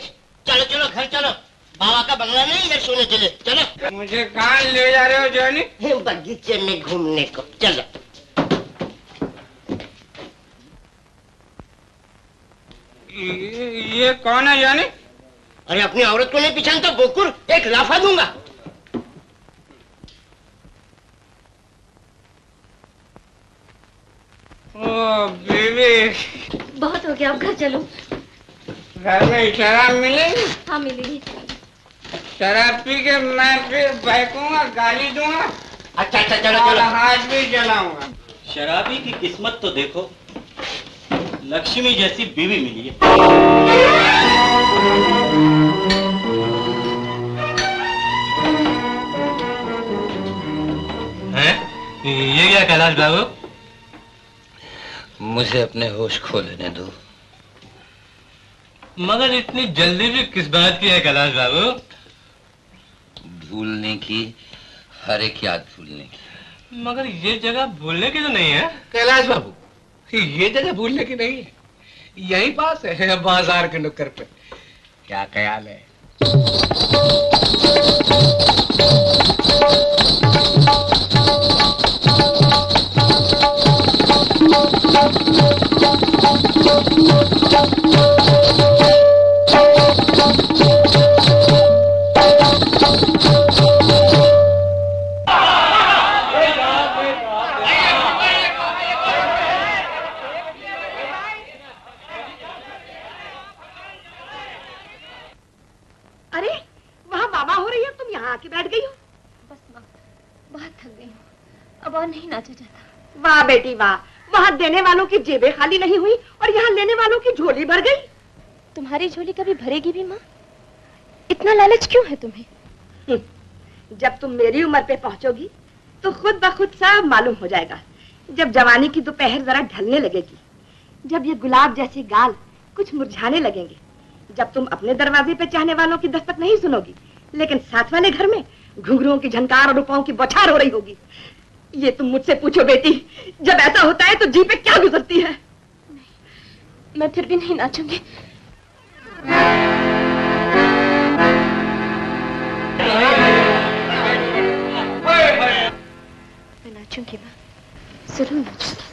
चलो चलो घर चलो। बाबा का बंगला नहीं, इधर सोने चले। चलो। मुझे कहाँ ले जा रहे हो जॉनी? बगीचे में घूमने को। चलो। ये कौन है जॉनी? अरे अपनी औरत को नहीं पहचानता बोकुर, एक लाफा दूंगा। ओ बेबी, बहुत हो गया, अब घर चलो। घर में शराब मिलेगी? हाँ मिलेगी। शराब पी के मैं फिर बहकूंगा, गाली दूंगा। अच्छा अच्छा चलो और चलो। हाथ भी जलाऊंगा। शराबी की किस्मत तो देखो, लक्ष्मी जैसी बीवी मिली है। ये क्या कैलाश बाबू? मुझे अपने होश खो लेने दो। मगर इतनी जल्दी भी किस बात की है कैलाश बाबू? भूलने की, हर एक याद भूलने की। मगर ये जगह भूलने की तो नहीं है कैलाश बाबू। ये जगह भूलने की नहीं है, यहीं पास है, बाजार के नुक्कड़ पे। क्या ख्याल है? अरे वहाँ बाबा हो रही है, तुम यहाँ आके बैठ गई हो। बस माँ, बहुत थक गई हूँ, अब और नहीं नाचा जाता। वाह बेटी वाह, वहाँ देने वालों की जेबें खाली नहीं हुई और यहाँ लेने वालों की झोली भर गई। तुम्हारी झोली कभी भरेगी भी माँ? इतना लालच क्यों है तुम्हें? जब तुम मेरी उम्र पे पहुंचोगी तो खुद ब खुद सब मालूम हो जाएगा। जब जवानी की दोपहर जरा ढलने लगेगी, जब ये गुलाब जैसे गाल कुछ मुरझाने लगेंगे, जब तुम अपने दरवाजे पे चाहने वालों की दस्तक नहीं सुनोगी, लेकिन साथ वाले घर में घुंघरुओं की झनकार और रुपयों की बौछार हो रही होगी। ये तुम मुझसे पूछो बेटी, जब ऐसा होता है तो जी पे क्या गुजरती है? मैं फिर भी नहीं नाचूंगी। मैं नाचूंगी माँ, जरूर नाचूंगी।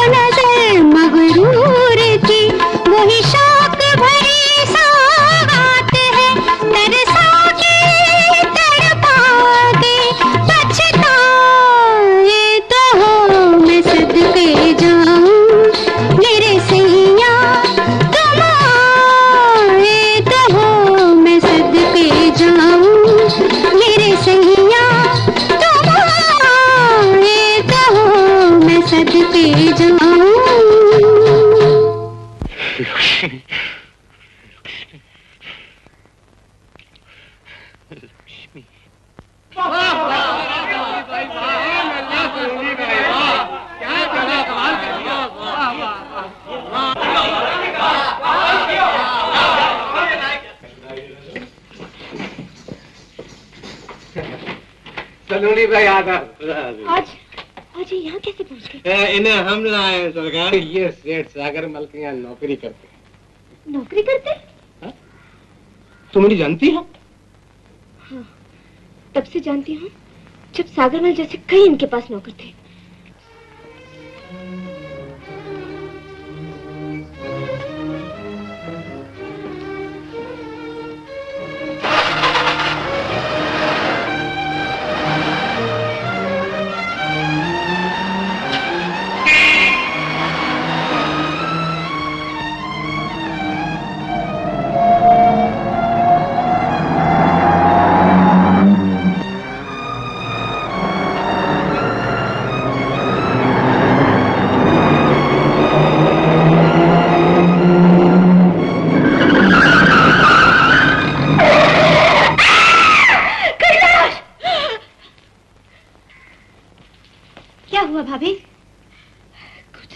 नजर मगरूर की, वही शौक भरी सौगात है, तरसा के तड़पा के पछताए तो हो मैं सदके जाऊं मेरे सैया, तुम आए तो हो मैं सदके जाऊं मेरे सैया, तुम आए तो हो मैं सदके जाऊं। सलोनी भाई आदर। आज ये यहाँ कैसे पहुँच गए? इन्हें हम लाए सरकार, ये सेठ सागर मल के यहाँ नौकरी करते हैं। नौकरी करते? तुम नहीं जानती हो? हाँ, तब से जानती हूँ जब सागरमल जैसे कई इनके पास नौकर थे। भाभी? कुछ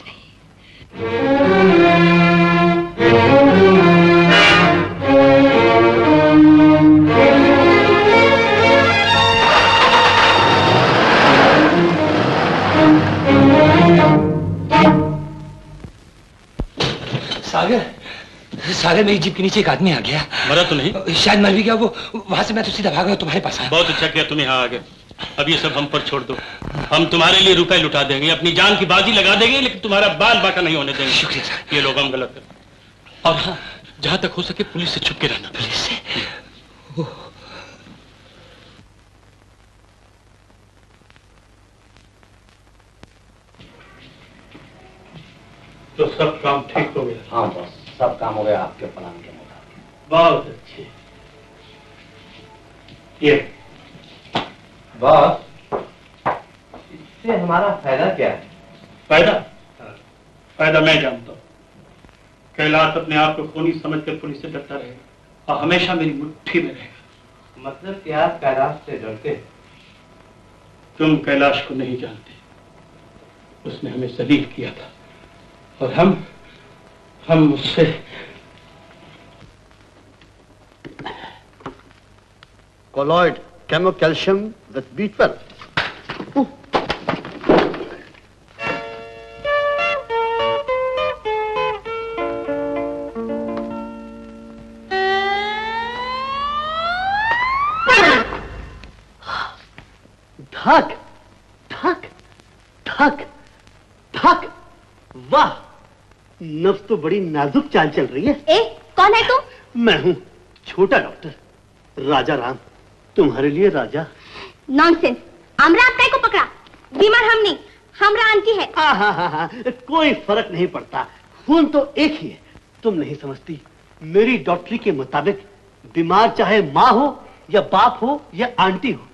सागर मेरी जीप के नीचे एक आदमी आ गया। मरा तो नहीं? शायद मर भी गया वो, वहां से मैं तो सीधा भागा तुम्हारे पास आया। बहुत अच्छा किया तुम यहाँ आ गए। अब ये सब हम पर छोड़ दो, हम तुम्हारे लिए रुपए लुटा देंगे, अपनी जान की बाजी लगा देंगे, लेकिन तुम्हारा बाल बाका नहीं होने देंगे। शुक्रिया सर। ये लोग हम गलत है। और हाँ, जहां तक हो सके पुलिस से छुप के रहना। पुलिस से? तो सब काम ठीक हो गया? हाँ बॉस, सब काम हो गया आपके प्लान के मुताबिक। बहुत अच्छे। ये बॉस, इससे हमारा फायदा क्या है? फायदा? फायदा मैं जानता हूँ। कैलाश अपने आप को खूनी समझकर पुलिस से डरता रहेगा और हमेशा मेरी मुट्ठी में रहेगा। मतलब कि आप कैलाश से डरते हैं? तुम कैलाश को नहीं जानते, उसने हमें जलील किया था और हम उससे कोलॉइड केमोकैल्शियम विद B12। धक धक धक धक। वाह, नब्ज तो बड़ी नाजुक चाल चल रही है। ए, कौन है तुम? मैं हूँ छोटा डॉक्टर राजा राम, तुम्हारे लिए राजा। नॉनसेंस, हमरा आप को पकड़ा? बीमार हम नहीं, हमरा आंटी है। हाँ, कोई फर्क नहीं पड़ता, खून तो एक ही है। तुम नहीं समझती, मेरी डॉक्टरी के मुताबिक बीमार चाहे माँ हो या बाप हो या आंटी हो,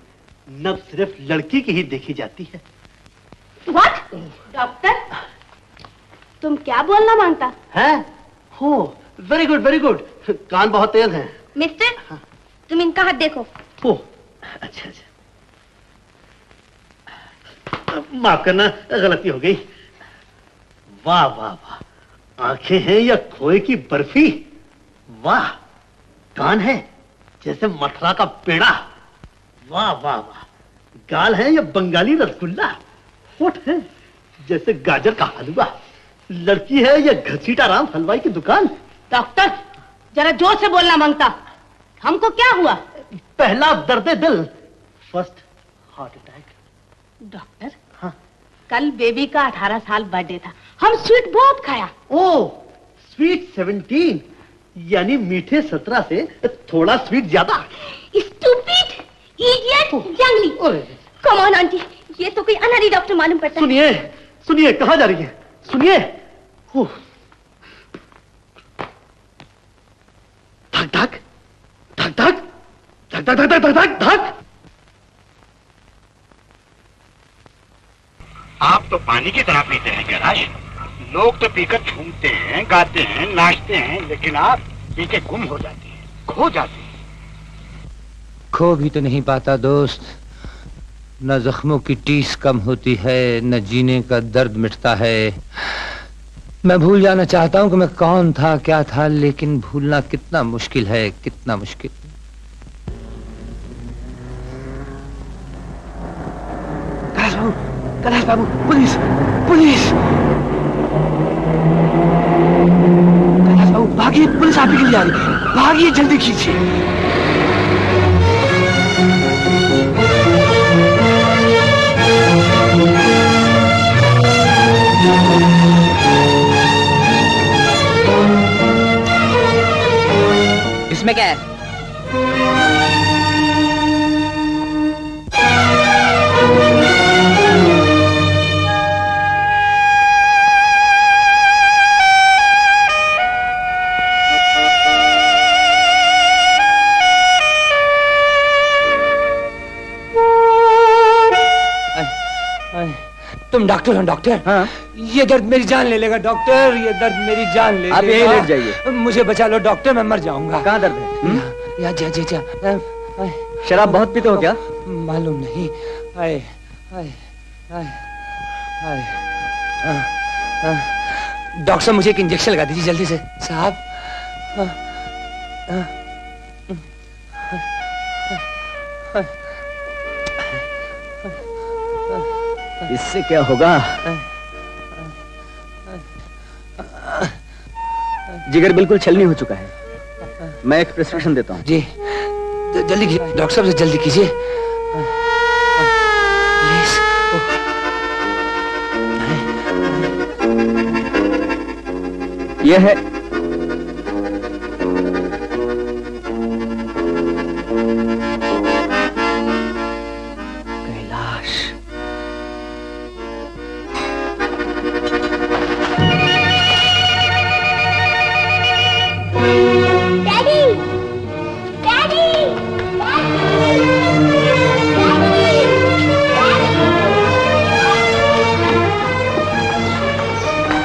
नब्ज सिर्फ लड़की की ही देखी जाती है। व्हाट? डॉक्टर, तुम क्या बोलना मांगता है? हो, वेरी गुड वेरी गुड, कान बहुत तेज हैं। मिस्टर, तुम इनका हाथ देखो। ओ, अच्छा अच्छा, माफ करना, गलती हो गई। वाह वाह वाह, आंखें हैं या खोए की बर्फी। वाह, कान है जैसे मथुरा का पेड़ा। वाह वाह वाह, गाल है या बंगाली रसगुल्ला। होठ है जैसे गाजर का हलवा। लड़की है या घसीटा राम हलवाई की दुकान। डॉक्टर, जरा जोर से बोलना मांगता। हमको क्या हुआ? पहला दर्द दिल, फर्स्ट हार्ट अटैक। डॉक्टर, हाँ, कल बेबी का 18 साल बर्थडे था हम स्वीट बहुत खाया। ओह, स्वीट 17 यानी मीठे 17 से थोड़ा स्वीट ज्यादा। स्टूपिड, इडियट, जंगली। कम ऑन आंटी, ये तो कोई अनहरी डॉक्टर मालूम पड़ता है। सुनिए सुनिए, कहाँ जा रही है? सुनिए। धक धक धक धक धक धक धक धक धक धक। आप तो पानी की तरह पीते हैं कैलाश। लोग तो पीकर झूमते हैं, गाते हैं, नाचते हैं, लेकिन आप पी के गुम हो जाते हैं, खो जाते हैं। खो भी तो नहीं पाता दोस्त। न जख्मों की टीस कम होती है, न जीने का दर्द मिटता है। मैं भूल जाना चाहता हूं कि मैं कौन था, क्या था, लेकिन भूलना कितना मुश्किल है, कितना मुश्किल। कैलाश बाबू, पुलिस पुलिस। कैलाश बाबू भागिए, पुलिस आप ही के लिए आ रही है, भागिए, जल्दी खींचिए। इसमें क्या है? तुम डॉक्टर हो डॉक्टर? हाँ। ये दर्द मेरी जान ले लेगा डॉक्टर, ये दर्द मेरी जान ले लेगा। आप यहीं लेट जाइए। मुझे बचा लो डॉक्टर, मैं मर जाऊंगा। कहाँ दर्द है? या जा जा जा। शराब बहुत पीते हो क्या? मालूम नहीं। आए आए आए आए। डॉक्टर साहब मुझे एक इंजेक्शन लगा दीजिए जल्दी से साहब। इससे क्या होगा? जिगर बिल्कुल छलनी हो चुका है। मैं एक प्रिस्क्रिप्शन देता हूँ। जी जल्दी कीजिए डॉक्टर साहब, से जल्दी कीजिए यह है